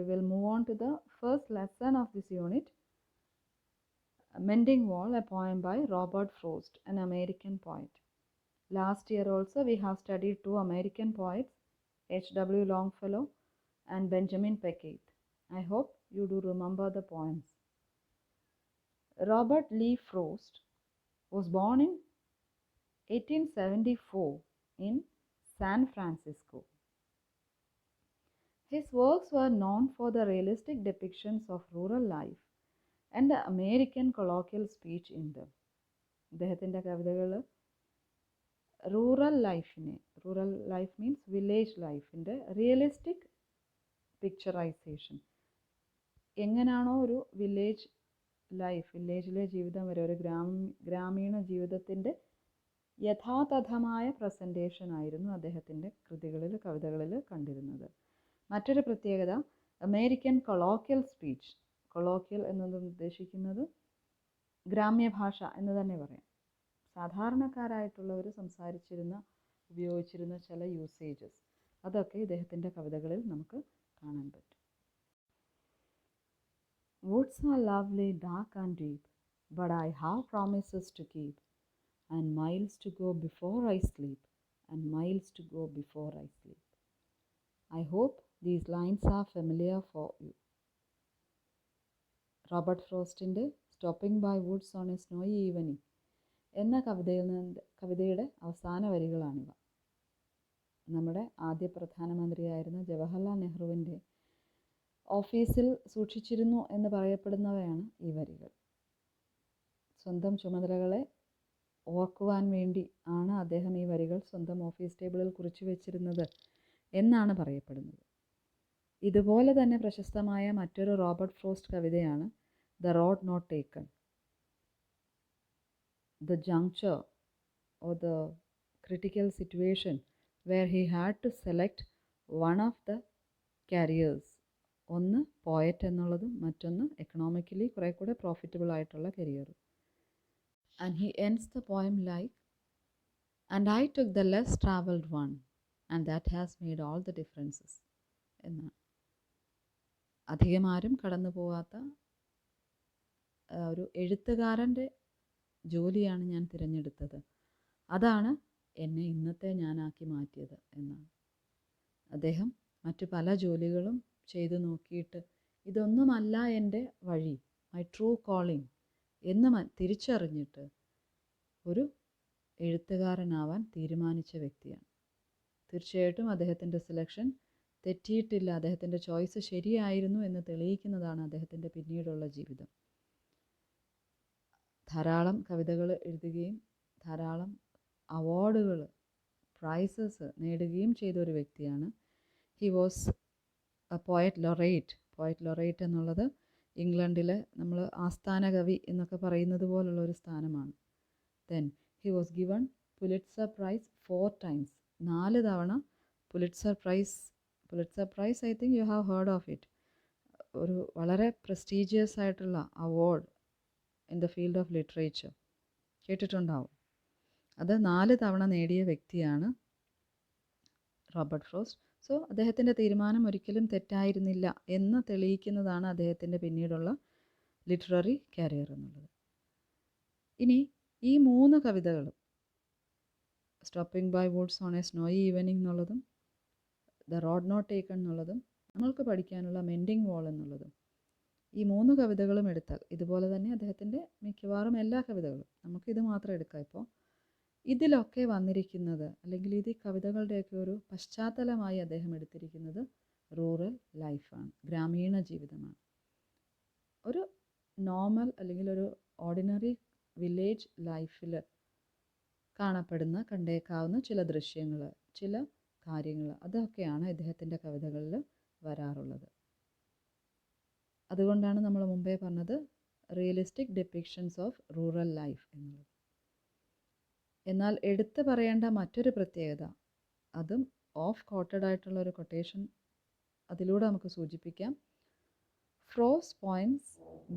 will move on to the first lesson of this unit, Mending Wall, a poem by Robert Frost, an American poet. Last year also we have studied two American poets, H.W. Longfellow and Benjamin Peckett. I hope you do remember the poems. Robert Lee Frost was born in 1874 in San Francisco. His works were known for the realistic depictions of rural life and the American colloquial speech in them. അദ്ദേഹത്തിൻ്റെ കവിതകൾ rural life means village ലൈഫിൻ്റെ realistic picturisation, എങ്ങനെയാണോ ഒരു വില്ലേജിലെ ജീവിതം വരെ ഒരു ഗ്രാമീണ ജീവിതത്തിൻ്റെ യഥാതഥമായ പ്രസൻറ്റേഷൻ ആയിരുന്നു അദ്ദേഹത്തിൻ്റെ കവിതകളിൽ കണ്ടിരുന്നത്. മറ്റൊരു പ്രത്യേകത, അമേരിക്കൻ കൊളോക്കിയൽ സ്പീച്ച്. കൊളോക്കിയൽ എന്നത് ഉദ്ദേശിക്കുന്നത് ഗ്രാമ്യഭാഷ എന്ന് തന്നെ പറയാം. സാധാരണക്കാരായിട്ടുള്ളവർ ഉപയോഗിച്ചിരുന്ന ചില യൂസേജസ്, അതൊക്കെ ഇദ്ദേഹത്തിൻ്റെ കവിതകളിൽ നമുക്ക് കാണാൻ പറ്റും. Woods are lovely, dark and deep, but I have promises to keep, and miles to go before I sleep, and miles to go before I sleep. I hope these lines are familiar for you. Robert ഫ്രോസ്റ്റിൻ്റെ stopping by woods on a snowy evening എന്ന കവിതയുടെ അവസാന വരികളാണിവ. നമ്മുടെ ആദ്യ പ്രധാനമന്ത്രിയായിരുന്ന ജവഹർലാൽ നെഹ്റുവിൻ്റെ ഓഫീസിൽ സൂക്ഷിച്ചിരുന്നു എന്ന് പറയപ്പെടുന്നവയാണ് ഈ വരികൾ. സ്വന്തം ചുമതലകളെ ഓർക്കുവാൻ വേണ്ടി ആണ് അദ്ദേഹം ഈ വരികൾ സ്വന്തം ഓഫീസ് ടേബിളിൽ കുറിച്ചു വെച്ചിരുന്നത് എന്നാണ് പറയപ്പെടുന്നത്. ഇതുപോലെ തന്നെ പ്രശസ്തമായ മറ്റൊരു റോബർട്ട് ഫ്രോസ്റ്റ് കവിതയാണ് the road not taken. The juncture or the critical situation where he had to select one of the careers. ഒന്ന് പോയറ്റ് എന്നുള്ളതും മറ്റൊന്ന് എക്കണോമിക്കലി കുറേ കൂടെ പ്രോഫിറ്റബിൾ ആയിട്ടുള്ള career. And he ends the poem like, and I took the less traveled one, and that has made all the differences എന്നാണ്. അധികം ആരും കടന്നു പോകാത്ത ഒരു എഴുത്തുകാരൻ്റെ ജോലിയാണ് ഞാൻ തിരഞ്ഞെടുത്തത്, അതാണ് എന്നെ ഇന്നത്തെ ഞാനാക്കി മാറ്റിയത് എന്നാണ്. അദ്ദേഹം മറ്റു പല ജോലികളും ചെയ്തു നോക്കിയിട്ട് ഇതൊന്നുമല്ല എൻ്റെ വഴി, മൈ ട്രൂ കോളിംഗ് എന്ന് തിരിച്ചറിഞ്ഞിട്ട് ഒരു എഴുത്തുകാരനാവാൻ തീരുമാനിച്ച വ്യക്തിയാണ്. തീർച്ചയായിട്ടും അദ്ദേഹത്തിൻ്റെ സെലക്ഷൻ തെറ്റിയിട്ടില്ല, അദ്ദേഹത്തിൻ്റെ ചോയ്സ് ശരിയായിരുന്നു എന്ന് തെളിയിക്കുന്നതാണ് അദ്ദേഹത്തിൻ്റെ പിന്നീടുള്ള ജീവിതം. ധാരാളം കവിതകൾ എഴുതുകയും ധാരാളം അവാർഡുകൾ, പ്രൈസസ് നേടുകയും ചെയ്ത ഒരു വ്യക്തിയാണ്. He was A poet laureate എന്നുള്ളത് ഇംഗ്ലണ്ടിലെ നമ്മൾ ആസ്ഥാന കവി എന്നൊക്കെ പറയുന്നത് പോലുള്ള ഒരു സ്ഥാനമാണ്. Then he was given Pulitzer prize 4 times. 4 തവണ Pulitzer prize I think you have heard of it. ഒരു വളരെ പ്രസ്റ്റീജിയസ് ആയിട്ടുള്ള award in the field of literature, കേട്ടിട്ടുണ്ടാവും. അത് 4 തവണ നേടിയ വ്യക്തിയാണ് റോബർട്ട് ഫ്രോസ്റ്റ്. സോ അദ്ദേഹത്തിൻ്റെ തീരുമാനം ഒരിക്കലും തെറ്റായിരുന്നില്ല എന്ന് തെളിയിക്കുന്നതാണ് അദ്ദേഹത്തിൻ്റെ പിന്നീടുള്ള ലിറ്റററി കരിയർ എന്നുള്ളത്. ഇനി ഈ 3 കവിതകളും, stopping by woods on a snowy evening എന്നുള്ളതും ദ റോഡ് നോട്ട് ടേക്കൺ എന്നുള്ളതും നമ്മൾക്ക് പഠിക്കാനുള്ള മെൻഡിങ് വാൾ എന്നുള്ളതും, ഈ 3 കവിതകളും എടുത്താൽ ഇതുപോലെ തന്നെ അദ്ദേഹത്തിൻ്റെ മിക്കവാറും എല്ലാ കവിതകളും, നമുക്കിത് മാത്രം എടുക്കാം. ഇപ്പോൾ ഇതിലൊക്കെ വന്നിരിക്കുന്നത്, അല്ലെങ്കിൽ ഈ കവിതകളുടെയൊക്കെ ഒരു പശ്ചാത്തലമായി അദ്ദേഹം എടുത്തിരിക്കുന്നത് റൂറൽ ലൈഫാണ്, ഗ്രാമീണ ജീവിതമാണ്. ഒരു നോർമൽ അല്ലെങ്കിൽ ഒരു ഓർഡിനറി വില്ലേജ് ലൈഫിൽ കണ്ടേക്കാവുന്ന ചില ദൃശ്യങ്ങൾ, ചില കാര്യങ്ങൾ, അതൊക്കെയാണ് ഇദ്ദേഹത്തിൻ്റെ കവിതകളിൽ വരാറുള്ളത്. അതുകൊണ്ടാണ് നമ്മൾ മുമ്പേ പറഞ്ഞത് റിയലിസ്റ്റിക് ഡെപ്പിക്ഷൻസ് ഓഫ് റൂറൽ ലൈഫ് എന്നുള്ളത്. എന്നാൽ എടുത്തു പറയേണ്ട മറ്റൊരു പ്രത്യേകത, അതും ഓഫ് കോട്ടഡ് ആയിട്ടുള്ള ഒരു കൊട്ടേഷൻ അതിലൂടെ നമുക്ക് സൂചിപ്പിക്കാം. Frost poems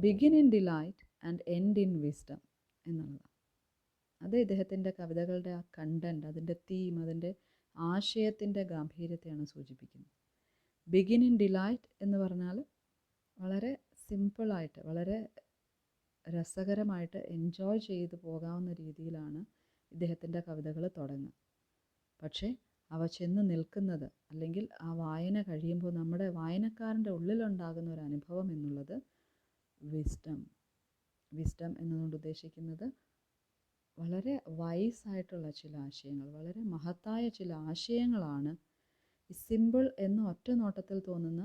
begin in delight and end in wisdom എന്നുള്ളതാണ്. അത് ഇദ്ദേഹത്തിൻ്റെ കവിതകളുടെ ആ കണ്ടൻറ്റ്, അതിൻ്റെ തീം, അതിൻ്റെ ആശയത്തിൻ്റെ ഗാംഭീര്യത്തെയാണ് സൂചിപ്പിക്കുന്നത്. ബിഗിൻ ഇൻ ഡിലൈറ്റ് എന്ന് പറഞ്ഞാൽ വളരെ സിമ്പിളായിട്ട്, വളരെ രസകരമായിട്ട് എൻജോയ് ചെയ്തു പോകാവുന്ന രീതിയിലാണ് ഇദ്ദേഹത്തിൻ്റെ കവിതകൾ തുടങ്ങുക. പക്ഷേ അവ ചെന്ന് നിൽക്കുന്നത്, അല്ലെങ്കിൽ ആ വായന കഴിയുമ്പോൾ നമ്മുടെ വായനക്കാരൻ്റെ ഉള്ളിലുണ്ടാകുന്ന ഒരു അനുഭവം എന്നുള്ളത് വിസ്ഡം എന്നതുകൊണ്ട് ഉദ്ദേശിക്കുന്നത് വളരെ വൈസായിട്ടുള്ള ചില ആശയങ്ങൾ, വളരെ മഹത്തായ ചില ആശയങ്ങളാണ് ഈ സിമ്പിൾ എന്ന് ഒറ്റ നോട്ടത്തിൽ തോന്നുന്ന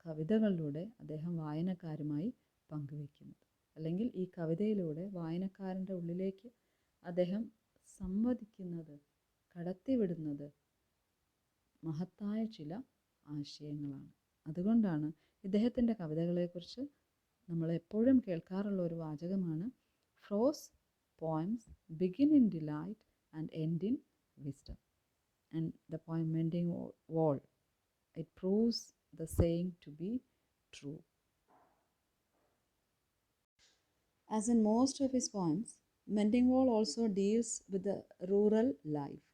കവിതകളിലൂടെ അദ്ദേഹം വായനക്കാരുമായി പങ്കുവയ്ക്കുന്നത്. അല്ലെങ്കിൽ ഈ കവിതയിലൂടെ വായനക്കാരൻ്റെ ഉള്ളിലേക്ക് അദ്ദേഹം സംവദിക്കുന്നത്, കടത്തിവിടുന്നത് മഹത്തായ ചില ആശയങ്ങളാണ്. അതുകൊണ്ടാണ് ഇദ്ദേഹത്തിൻ്റെ കവിതകളെക്കുറിച്ച് നമ്മൾ എപ്പോഴും കേൾക്കാറുള്ള ഒരു വാചകമാണ് ഫ്രോസ് poems begin in delight and end in wisdom. And the poem Mending Wall, it proves the saying to be true. As in most of his poems, Mending Wall also deals with the rural life.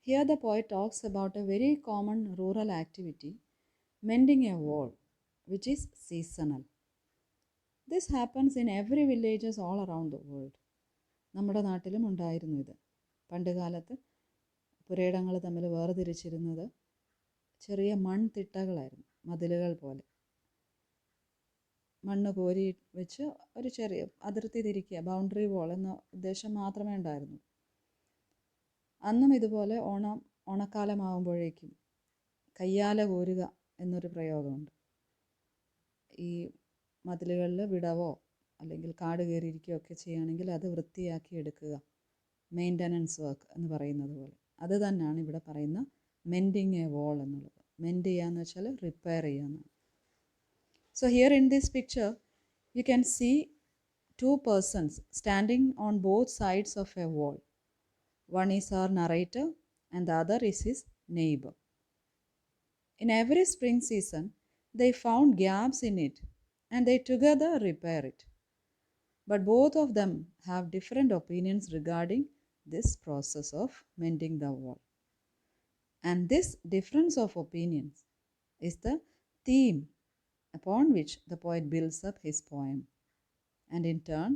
Here the poet talks about a very common rural activity, mending a wall, which is seasonal. This happens in every villages all around the world. നമ്മുടെ നാട്ടിലും ഉണ്ടായിരുന്നു ഇത്. പണ്ട് കാലത്ത് പുരയിടങ്ങൾ തമ്മിൽ വേർതിരിച്ചിരുന്നത് ചെറിയ മൺതിട്ടകളായിരുന്നു, മതിലുകൾ പോലെ. മണ്ണ് കോരി വെച്ച് ഒരു ചെറിയ അതിർത്തി തിരിക്കുക, ബൗണ്ടറി വാൾ എന്ന ഉദ്ദേശം മാത്രമേ ഉണ്ടായിരുന്നു. അന്നും ഇതുപോലെ ഓണക്കാലമാകുമ്പോഴേക്കും കയ്യാല കോരുക എന്നൊരു പ്രയോഗമുണ്ട്. ഈ മതിലുകളിൽ വിടവോ അല്ലെങ്കിൽ കാട് കയറിയിരിക്കുകയൊക്കെ ചെയ്യുകയാണെങ്കിൽ അത് വൃത്തിയാക്കി എടുക്കുക, മെയിൻ്റനൻസ് വർക്ക് എന്ന് പറയുന്നത് പോലെ. അത് തന്നെയാണ് ഇവിടെ പറയുന്ന മെൻഡിങ് എ വാൾ എന്നുള്ളത്. മെൻഡ് ചെയ്യുക എന്ന് വെച്ചാൽ റിപ്പയർ ചെയ്യുക എന്നാണ്. So here in this picture you can see two persons standing on both sides of a wall. One is our narrator and the other is his neighbor. In every spring season, they found gaps in it and they together repair it. But both of them have different opinions regarding this process of mending the wall. And this difference of opinions is the theme upon which the poet builds up his poem and in turn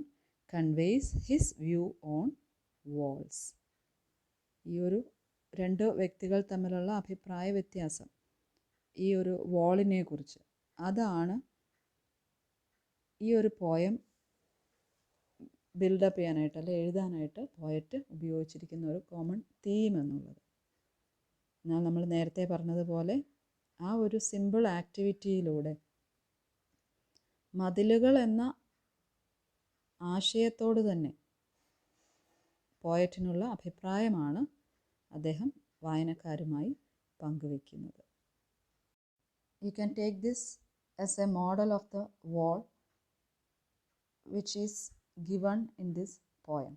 conveys his view on walls. ഈ ഒരു രണ്ട് വ്യക്തികൾ തമ്മിലുള്ള അഭിപ്രായ വ്യത്യാസം, ഈ ഒരു വാളിനെ കുറിച്ച്, അതാണ് ഈ ഒരു പോയം ബിൽഡപ്പ് ചെയ്യാനായിട്ട്, അല്ലെ എഴുതാനായിട്ട് പോയറ്റ് ഉപയോഗിച്ചിരിക്കുന്ന ഒരു കോമൺ തീം എന്നുള്ളത്. എന്നാൽ നമ്മൾ നേരത്തെ പറഞ്ഞതുപോലെ ആ ഒരു സിമ്പിൾ ആക്ടിവിറ്റിയിലൂടെ മതിലുകൾ എന്ന ആശയത്തോട് തന്നെ പോയറ്റിനുള്ള അഭിപ്രായമാണ് അദ്ദേഹം വായനക്കാരുമായി പങ്കുവയ്ക്കുന്നത്. You can take this as A model of the wall which is given in this poem.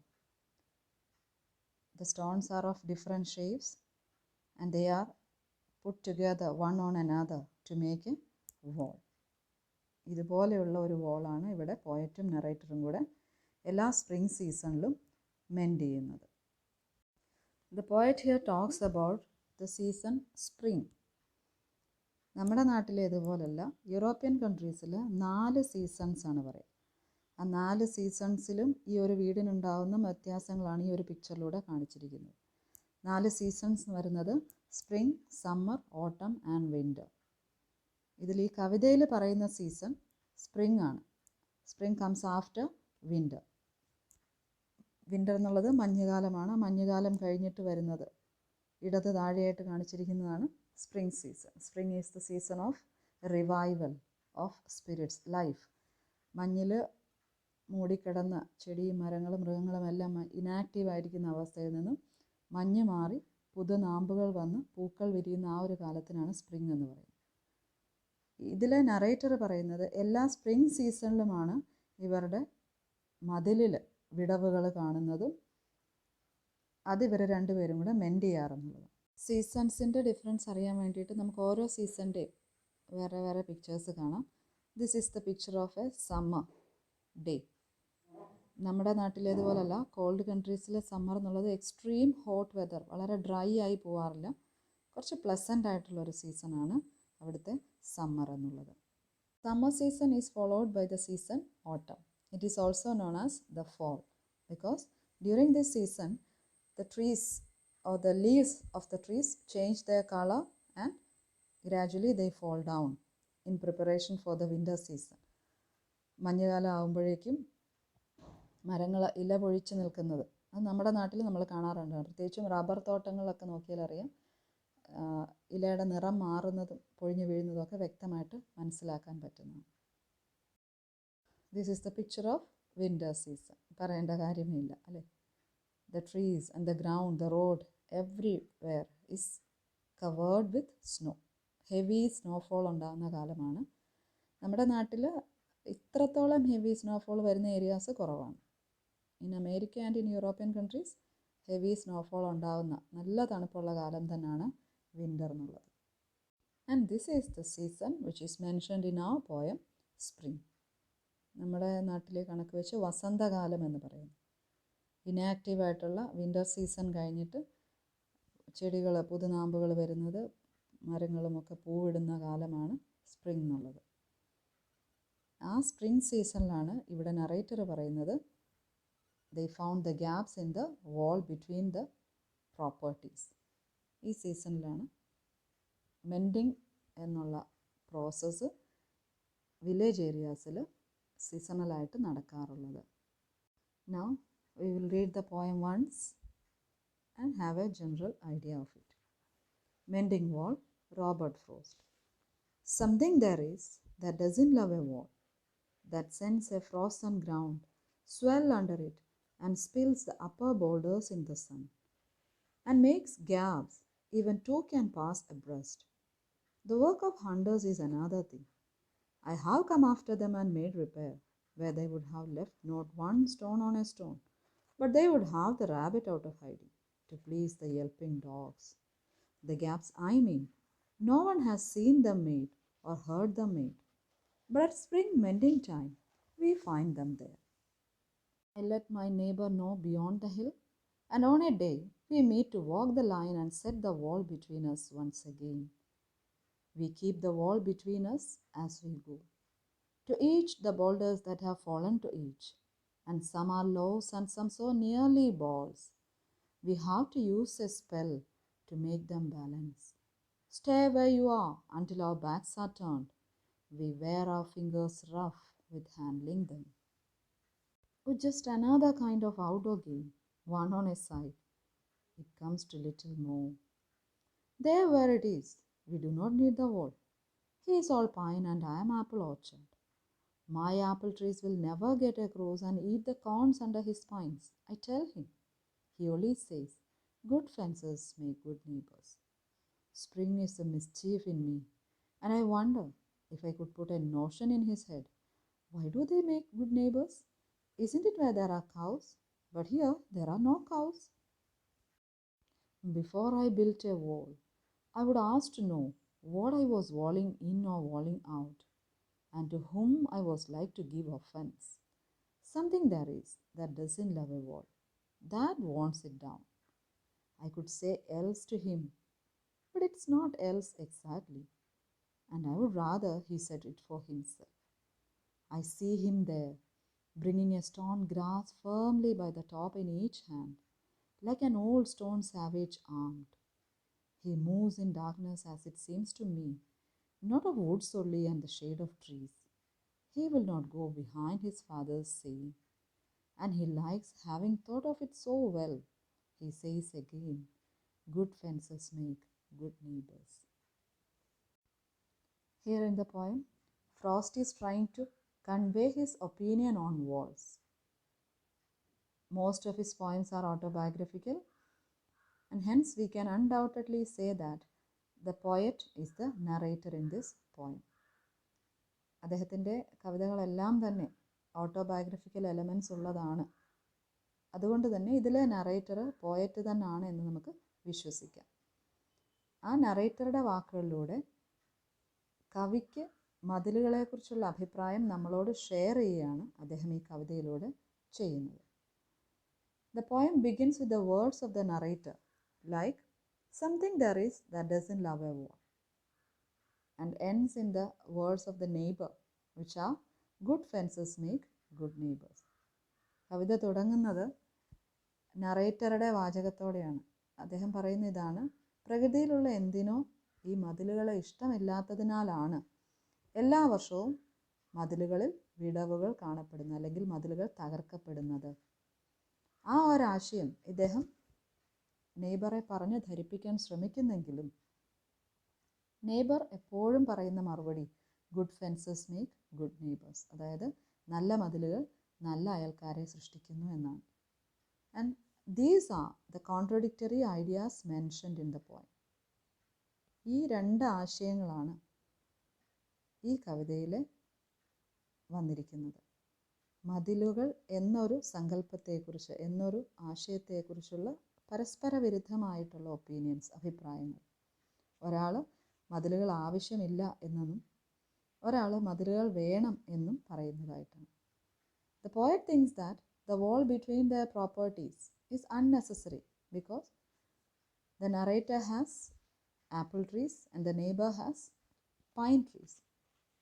The stones are of different shapes and they are put together one on another to make a wall. ഇതുപോലെയുള്ള ഒരു വാളാണ് ഇവിടെ പോയറ്റും നറേറ്ററും കൂടെ എല്ലാ spring സീസണിലും mend ചെയ്യുന്നത്. The poet here talks about the season spring. നമ്മുടെ നാട്ടിലെ ഇതുപോലല്ല, European കൺട്രീസിൽ 4 seasons ആണ് പറയുക. ആ 4 സീസൺസിലും ഈ ഒരു വീടിനുണ്ടാകുന്ന വ്യത്യാസങ്ങളാണ് ഈ ഒരു പിക്ചറിലൂടെ കാണിച്ചിരിക്കുന്നത്. 4 സീസൺസ് വരുന്നത് spring, summer, autumn and winter. ഇതിൽ ഈ കവിതയിൽ പറയുന്ന സീസൺ സ്പ്രിംഗ് ആണ്. Spring comes after winter. Winter എന്നുള്ളത് മഞ്ഞുകാലമാണ്. മഞ്ഞുകാലം കഴിഞ്ഞിട്ട് വരുന്നത് ഇടത് താഴെയായിട്ട് കാണിച്ചിരിക്കുന്നതാണ് spring season. Spring is the season of revival of spirits, life. മഞ്ഞിൽ മൂടിക്കിടന്ന ചെടിയും മരങ്ങളും മൃഗങ്ങളും എല്ലാം ഇനാക്റ്റീവ് ആയിരിക്കുന്ന അവസ്ഥയിൽ നിന്നും മഞ്ഞ് മാറി പുതുനാമ്പുകൾ വന്ന് പൂക്കൾ വിരിയുന്ന ആ ഒരു കാലത്തിനാണ് സ്പ്രിംഗ് എന്ന് പറയുന്നത്. ഇതിലെ നറേറ്റർ പറയുന്നത് എല്ലാ സ്പ്രിംഗ് സീസണിലുമാണ് ഇവരുടെ മതിലിൽ വിടവുകൾ കാണുന്നതും അത് ഇവർ രണ്ടുപേരും കൂടെ മെൻഡ് ചെയ്യാറെന്നുള്ളത്. സീസൺസിൻ്റെ ഡിഫറൻസ് അറിയാൻ വേണ്ടിയിട്ട് നമുക്ക് ഓരോ സീസണിൻ്റെയും വേറെ വേറെ പിക്ചേഴ്സ് കാണാം. This is the picture of A summer day. നമ്മുടെ നാട്ടിലേതുപോലല്ല, കോൾഡ് കൺട്രീസിലെ സമ്മർ എന്നുള്ളത് എക്സ്ട്രീം ഹോട്ട് വെതർ, വളരെ ഡ്രൈ ആയി പോകാറില്ല, കുറച്ച് പ്ലസൻ്റ് ആയിട്ടുള്ളൊരു സീസണാണ് അവിടുത്തെ സമ്മർ എന്നുള്ളത്. Summer season is followed by the season autumn. It is also known as the fall because during this season the trees or the leaves of the trees change their color and gradually they fall down in preparation for the winter season. മഞ്ഞുകാലം ആകുമ്പോഴേക്കും മരങ്ങൾ ഇല പൊഴിച്ച് നിൽക്കുന്നത് അത് നമ്മുടെ നാട്ടിൽ നമ്മൾ കാണാറുണ്ട്. പ്രത്യേകിച്ചും റബ്ബർ തോട്ടങ്ങളിലൊക്കെ നോക്കിയാൽ അറിയാം ഇലയുടെ നിറം മാറുന്നതും പൊഴിഞ്ഞു വീഴുന്നതും ഒക്കെ വ്യക്തമായിട്ട് മനസ്സിലാക്കാൻ പറ്റുന്നു. This is the picture of winter season. പറയേണ്ട കാര്യമില്ല അല്ലേ. The trees and the ground, the road, everywhere is covered with snow. Heavy snowfall ഉണ്ടാകുന്ന കാലമാണ്. നമ്മുടെ നാട്ടിൽ ഇത്രത്തോളം ഹെവി സ്നോഫോൾ വരുന്ന ഏരിയാസ് കുറവാണ്. In America and in European countries heavy snowfall ഉണ്ടാകുന്ന നല്ല തണുപ്പുള്ള കാലം തന്നെയാണ് വിൻ്റർ എന്നുള്ളത്. And this is the season which is mentioned in our poem spring. നമ്മുടെ നാട്ടിലെ കണക്ക് വെച്ച് വസന്തകാലം എന്ന് പറയുന്നു. ഇനാക്റ്റീവായിട്ടുള്ള വിൻ്റർ സീസൺ കഴിഞ്ഞിട്ട് ചെടികൾ പുതുനാമ്പുകൾ വരുന്നത്, മരങ്ങളുമൊക്കെ പൂവിടുന്ന കാലമാണ് സ്പ്രിംഗ് എന്നുള്ളത്. ആ സ്പ്രിംഗ് സീസണിലാണ് ഇവിടെ നറേറ്റർ പറയുന്നത് they found the gaps in the wall between the properties. ഈ സീസണിലാണ് മെൻഡിങ് എന്നുള്ള പ്രോസസ്സ് വില്ലേജ് ഏരിയാസിൽ സീസണലായിട്ട് നടക്കാറുള്ളത്. Now we will read the poem once and have a general idea of it. Mending wall, Robert Frost. Something there is that doesn't love a wall, that sends a frozen ground swell under it and spills the upper boulders in the sun, and makes gaps even two can pass abreast. The work of hunters is another thing. I have come after them and made repair, where they would have left not one stone on a stone, but they would have the rabbit out of hiding, to please the yelping dogs. The gaps I mean, no one has seen them made or heard them made, but at spring mending time we find them there. I let my neighbor know beyond the hill, and on a day we meet to walk the line and set the wall between us once again. We keep the wall between us as we go. To each the boulders that have fallen to each, and some are loaves and some so nearly balls. We have to use a spell to make them balance. Stay where you are until our backs are turned. We wear our fingers rough with handling them. With just another kind of outdoor game, one on a side. It comes to little more. There where it is, we do not need the wall. He is all pine and I am apple orchard. My apple trees will never get across and eat the corns under his pines, I tell him. He only says, good fences make good neighbors. Spring is the mischief in me, and I wonder if I could put a notion in his head. Why do they make good neighbors? Isn't it where there are cows? But here there are no cows. Before I built a wall, I would ask to know what I was walling in or walling out, and to whom I was like to give offense. Something there is that doesn't love a wall, that wants it down. I could say else to him, but it's not else exactly, and I would rather he said it for himself. I see him there, bringing a stone grass firmly by the top in each hand, like an old stone savage armed. He moves in darkness as it seems to me, not of woods only and the shade of trees. He will not go behind his father's saying, and he likes having thought of it so well. He says again, good fences make good neighbors. Here in the poem, Frost is trying to convey his opinion on walls. Most of his poems are autobiographical, and hence we can undoubtedly say that the poet is the narrator in this poem. അദ്ദേഹത്തിൻ്റെ കവിതകളെല്ലാം തന്നെ autobiographical elements ഉള്ളതാണ്. അതുകൊണ്ട് തന്നെ ഇതിലെ narrator poet തന്നെയാണ് എന്ന് നമുക്ക് വിശ്വസിക്കാം. ആ നറേറ്ററുടെ വാക്കുകളിലൂടെ കവിക്ക് മതിലുകളെക്കുറിച്ചുള്ള അഭിപ്രായം നമ്മളോട് ഷെയർ ചെയ്യുകയാണ് അദ്ദേഹം ഈ കവിതയിലൂടെ ചെയ്യുന്നത്. The poem begins with the words of the narrator, like, something there is that doesn't love a wall. and ends in the words of the neighbor, which are good fences make good neighbors. കവിത തുടങ്ങുന്നത് നറേറ്ററുടെ വാചകത്തോടെയാണ്. അദ്ദേഹം പറയുന്ന ഇതാണ്: പ്രകൃതിയിലുള്ള എന്തിനോ ഈ മതിലുകളെ ഇഷ്ടമില്ലാത്തതിനാലാണ് എല്ലാ വർഷവും മതിലുകളിൽ വിടവുകൾ കാണപ്പെടുന്നത്, അല്ലെങ്കിൽ മതിലുകൾ തകർക്കപ്പെടുന്നത്. ആ ഒരാശയം ഇദ്ദേഹം നെയ്ബറെ പറഞ്ഞ് ധരിപ്പിക്കാൻ ശ്രമിക്കുന്നെങ്കിലും നെയ്ബർ എപ്പോഴും പറയുന്ന മറുപടി good fences make good neighbours, അതായത് നല്ല മതിലുകൾ നല്ല അയൽക്കാരെ സൃഷ്ടിക്കുന്നു എന്നാണ്. And these are the contradictory ideas mentioned in the poem. ഈ രണ്ട് ആശയങ്ങളാണ് ഈ കവിതയിൽ വന്നിരിക്കുന്നത്. മതിലുകൾ എന്നൊരു സങ്കല്പത്തെക്കുറിച്ച്, എന്നൊരു ആശയത്തെക്കുറിച്ചുള്ള പരസ്പര വിരുദ്ധമായിട്ടുള്ള ഒപ്പീനിയൻസ്, അഭിപ്രായങ്ങൾ. ഒരാൾ മതിലുകൾ ആവശ്യമില്ല എന്നും ഒരാൾ മതിലുകൾ വേണം എന്നും പറയുന്നതായിട്ടാണ്. The poet thinks that the wall between their properties is unnecessary because the narrator has apple trees and the neighbor has pine trees.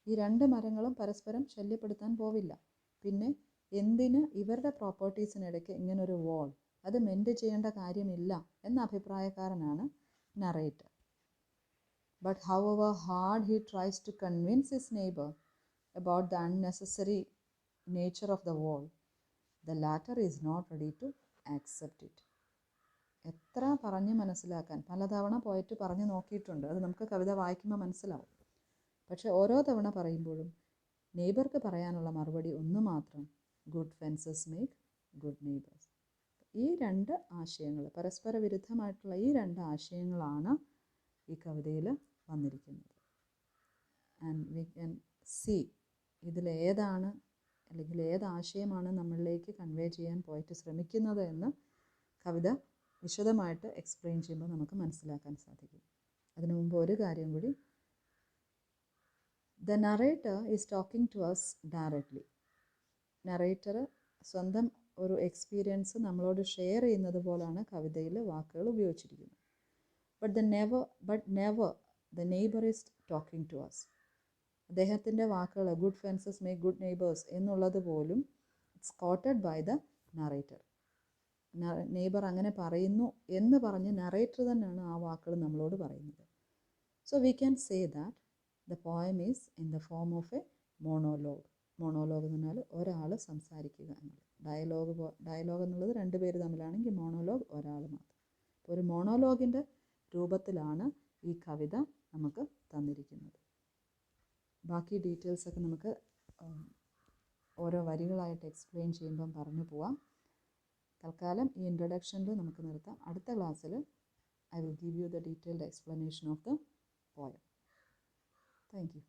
ഈ രണ്ട് മരങ്ങളും പരസ്പരം ശല്യപ്പെടുത്താൻ പോവില്ല. പിന്നെ എന്തിന് ഇവരുടെ പ്രോപ്പർട്ടീസിനിടയ്ക്ക് ഇങ്ങനൊരു വാൾ, അത് മെൻഡ് ചെയ്യേണ്ട കാര്യമില്ല എന്ന അഭിപ്രായക്കാരനാണ് narrator. But however hard he tries to convince his neighbor about the unnecessary nature of the wall, the latter is not ready to accept it. എത്ര പറഞ്ഞ് മനസ്സിലാക്കാൻ പലതവണ പോയിട്ട് പറഞ്ഞു നോക്കിയിട്ടുണ്ട്. അത് നമുക്ക് കവിത വായിക്കുമ്പോൾ മനസ്സിലാവും. പക്ഷെ ഓരോ തവണ പറയുമ്പോഴും നെയ്ബർക്ക് പറയാനുള്ള മറുപടി ഒന്ന് മാത്രം: good fences make good neighbours. ഈ രണ്ട് ആശയങ്ങൾ, പരസ്പര വിരുദ്ധമായിട്ടുള്ള ഈ രണ്ട് ആശയങ്ങളാണ് ഈ കവിതയിൽ വന്നിരിക്കുന്നത്. ആൻഡ് വി ക്യാൻ സി ഇതിലേതാണ്, അല്ലെങ്കിൽ ഏതാശയമാണ് നമ്മളിലേക്ക് കൺവേ ചെയ്യാൻ പോയിട്ട് ശ്രമിക്കുന്നത് എന്ന് കവിത വിശദമായിട്ട് എക്സ്പ്ലെയിൻ ചെയ്യുമ്പോൾ നമുക്ക് മനസ്സിലാക്കാൻ സാധിക്കും. അതിനു മുമ്പ് ഒരു കാര്യം കൂടി: The narrator is talking to us directly. Narrator സ്വന്തം ഒരു എക്സ്പീരിയൻസ് നമ്മളോട് ഷെയർ ചെയ്യുന്നത് പോലാണ് കവിതയിൽ വാക്കുകൾ ഉപയോഗിച്ചിരിക്കുന്നത്. But never the neighbor is talking to us. അദ്ദേഹത്തിൻ്റെ വാക്കുകൾ good fences make good neighbours എന്നുള്ളത് പോലും it's quoted by the narrator. Neighbour അങ്ങനെ പറയുന്നു എന്ന് പറഞ്ഞ് നറേറ്റർ തന്നെയാണ് ആ വാക്കുകൾ നമ്മളോട് പറയുന്നത്. So we can say that the poem is in the form of A monologue. Monologue എന്ന് പറഞ്ഞാൽ ഒരാൾ സംസാരിക്കുക എന്നുള്ളത്. ഡയലോഗ് എന്നുള്ളത് രണ്ട് പേര് തമ്മിലാണെങ്കിൽ മോണോലോഗ് ഒരാൾ മാത്രം. അപ്പോൾ ഒരു മോണോലോഗിൻ്റെ രൂപത്തിലാണ് ഈ കവിത നമുക്ക് തന്നിരിക്കുന്നത്. ബാക്കി ഡീറ്റെയിൽസൊക്കെ നമുക്ക് ഓരോ വരികളായിട്ട് എക്സ്പ്ലെയിൻ ചെയ്യുമ്പം പറഞ്ഞു പോവാം. തൽക്കാലം ഈ ഇൻട്രൊഡക്ഷനിൽ നമുക്ക് നിർത്താം. അടുത്ത ക്ലാസ്സിൽ I will give you the detailed explanation of the poem. Thank you.